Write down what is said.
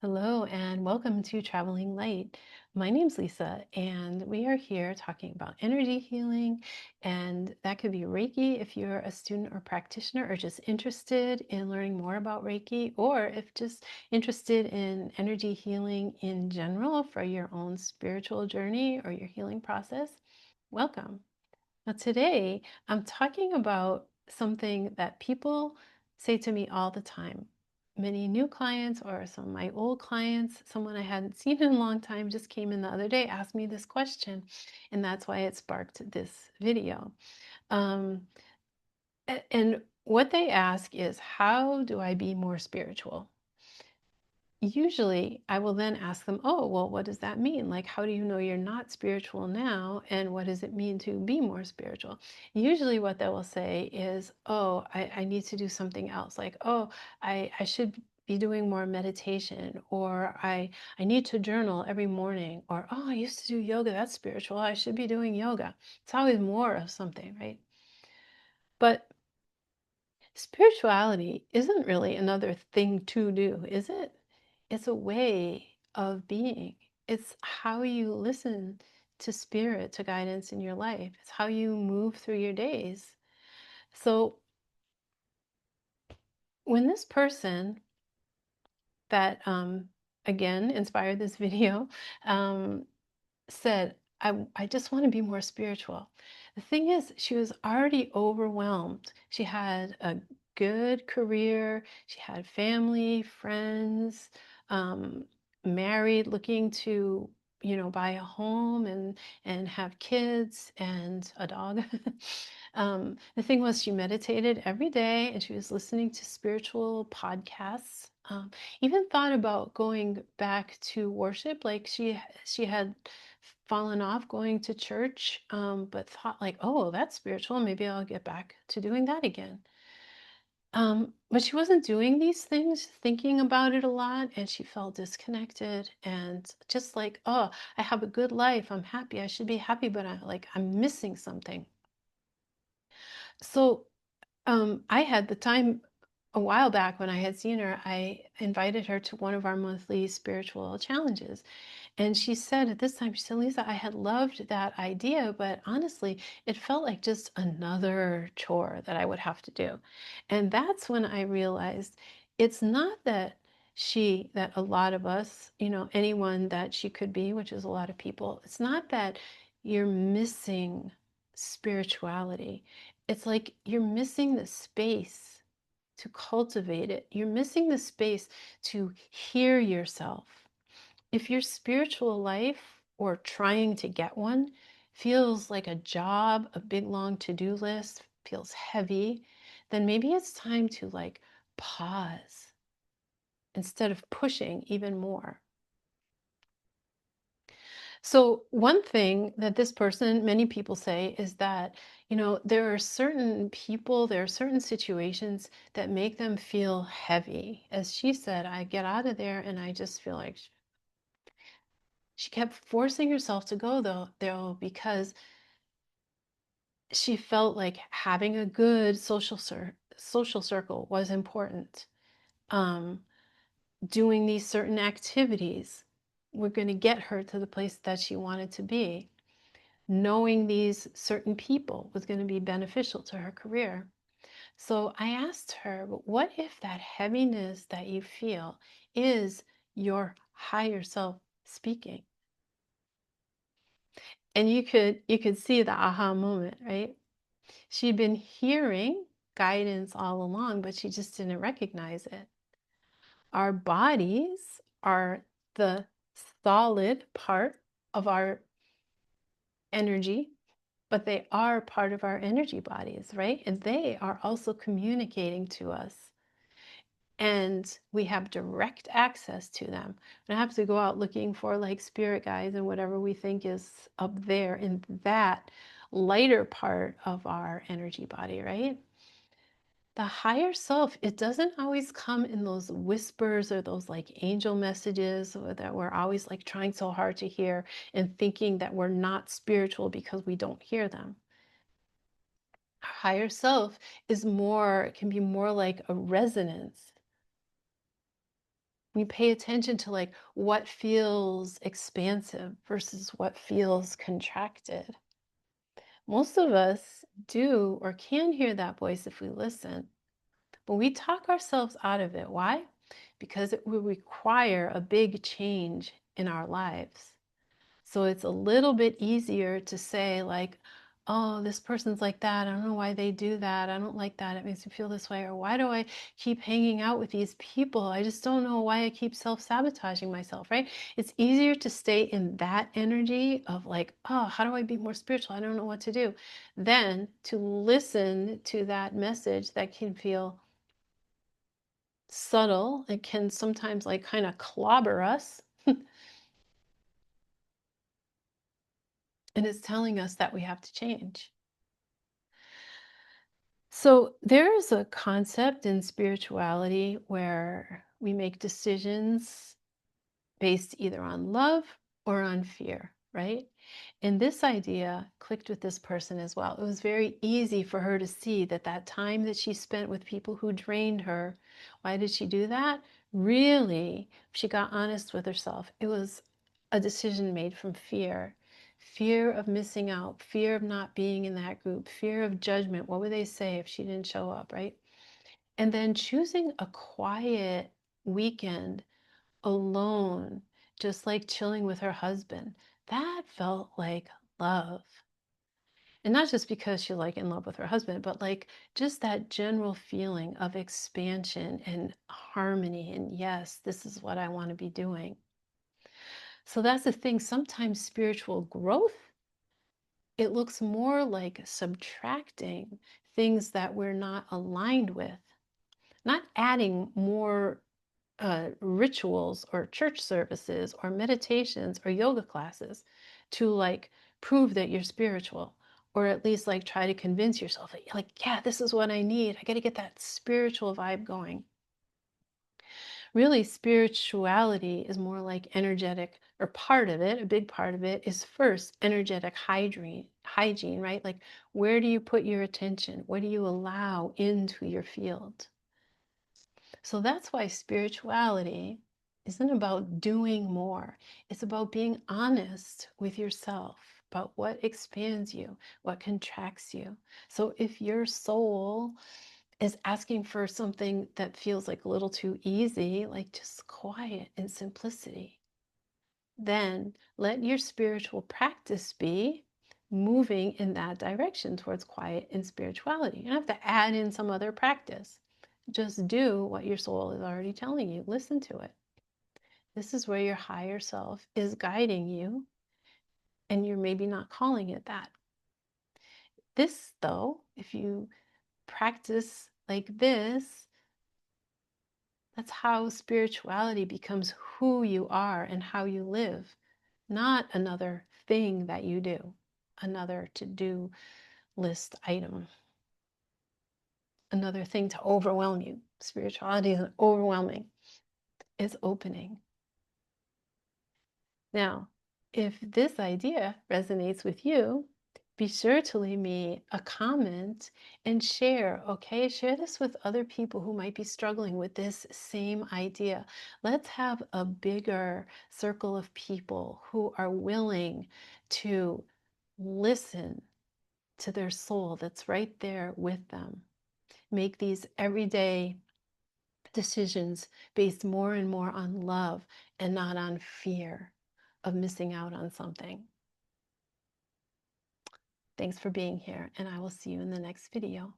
Hello and welcome to Traveling Light. My name's Lisa, and we are here talking about energy healing. And that could be Reiki if you're a student or practitioner, or just interested in learning more about Reiki, or if just interested in energy healing in general for your own spiritual journey or your healing process. Welcome. Now, today I'm talking about something that people say to me all the time. Many new clients or some of my old clients, someone I hadn't seen in a long time just came in the other day, asked me this question, and that's why it sparked this video. Um, and what they ask is, how do I be more spiritual? Usually I will then ask them, oh, well, what does that mean? Like, how do you know you're not spiritual now? And what does it mean to be more spiritual? Usually what they will say is, oh, I need to do something else. Like, oh, I should be doing more meditation, or I need to journal every morning, or oh, I used to do yoga. That's spiritual. I should be doing yoga. It's always more of something, right? But spirituality isn't really another thing to do, is it? It's a way of being. It's how you listen to spirit, to guidance in your life. It's how you move through your days. So when this person that again inspired this video um, said, I just want to be more spiritual. The thing is, she was already overwhelmed. She had a good career, she had family, friends, um, married, looking to, buy a home and have kids and a dog. The thing was, she meditated every day and she was listening to spiritual podcasts. Even thought about going back to worship, like she had fallen off going to church, but thought like, oh, that's spiritual. Maybe I'll get back to doing that again. But she wasn't doing these things, thinking about it a lot, and she felt disconnected and just like, oh, I have a good life. I'm happy. I should be happy, but I'm missing something. So I had the time a while back when I had seen her, I invited her to one of our monthly spiritual challenges. And she said at this time, she said, Lisa, I had loved that idea, but honestly, it felt like just another chore that I would have to do. And that's when I realized it's not that that a lot of us, anyone that she could be, which is a lot of people, it's not that you're missing spirituality. It's like you're missing the space to cultivate it. You're missing the space to hear yourself. If your spiritual life or trying to get one feels like a job, a big long to-do list, feels heavy, then maybe it's time to pause instead of pushing even more. So, one thing that this person, many people say, is that, there are certain people, there are certain situations that make them feel heavy. As she said, I get out of there and I just feel like she kept forcing herself to go though, because she felt like having a good social circle was important. Um, Doing these certain activities were going to get her to the place that she wanted to be. Knowing these certain people was going to be beneficial to her career. So I asked her, but what if that heaviness that you feel is your higher self speaking? And you could see the aha moment, right? She'd been hearing guidance all along, but she just didn't recognize it. Our bodies are the solid part of our energy, but they are part of our energy bodies, right? And they are also communicating to us. And we have direct access to them. We don't have to go out looking for spirit guides and whatever we think is up there in that lighter part of our energy body, right? The higher self, it doesn't always come in those whispers or those angel messages or that we're always trying so hard to hear and thinking that we're not spiritual because we don't hear them. Higher self is more, can be more like a resonance. We pay attention to like what feels expansive versus what feels contracted. Most of us do or can hear that voice if we listen, but we talk ourselves out of it. Why? Because it will require a big change in our lives. So it's a little bit easier to say, like, oh, this person's like that. I don't know why they do that. I don't like that. It makes me feel this way. Or why do I keep hanging out with these people? I just don't know why I keep self-sabotaging myself, right? It's easier to stay in that energy of like, oh, how do I be more spiritual? I don't know what to do. Than to listen to that message that can feel subtle. It can sometimes like kind of clobber us. And it's telling us that we have to change. So there is a concept in spirituality where we make decisions based either on love or on fear, right? And this idea clicked with this person as well. It was very easy for her to see that that time that she spent with people who drained her, why did she do that? Really, she got honest with herself. It was a decision made from fear. Fear of missing out, fear of not being in that group, fear of judgment. What would they say if she didn't show up, right? And then choosing a quiet weekend alone, just like chilling with her husband. That felt like love. And not just because she's like in love with her husband, but like just that general feeling of expansion and harmony. And yes, this is what I want to be doing. So that's the thing. Sometimes spiritual growth, it looks more like subtracting things that we're not aligned with, not adding more rituals or church services or meditations or yoga classes to like prove that you're spiritual, or at least like try to convince yourself that like, yeah, this is what I need. I got to get that spiritual vibe going. Really, spirituality is more like energetic, or part of it, a big part of it is first energetic hygiene, right? Like, where do you put your attention? What do you allow into your field? So that's why spirituality isn't about doing more. It's about being honest with yourself about what expands you, what contracts you. So if your soul is asking for something that feels like a little too easy, like just quiet and simplicity, then let your spiritual practice be moving in that direction towards quiet and spirituality. You don't have to add in some other practice. Just do what your soul is already telling you. Listen to it. This is where your higher self is guiding you, and you're maybe not calling it that. This, though, if you practice like this, that's how spirituality becomes who you are and how you live, not another thing that you do, another to-do list item, another thing to overwhelm you. Spirituality isn't overwhelming, it's opening. Now, if this idea resonates with you, be sure to leave me a comment and share, okay? Share this with other people who might be struggling with this same idea. Let's have a bigger circle of people who are willing to listen to their soul that's right there with them. Make these everyday decisions based more and more on love and not on fear of missing out on something. Thanks for being here, and I will see you in the next video.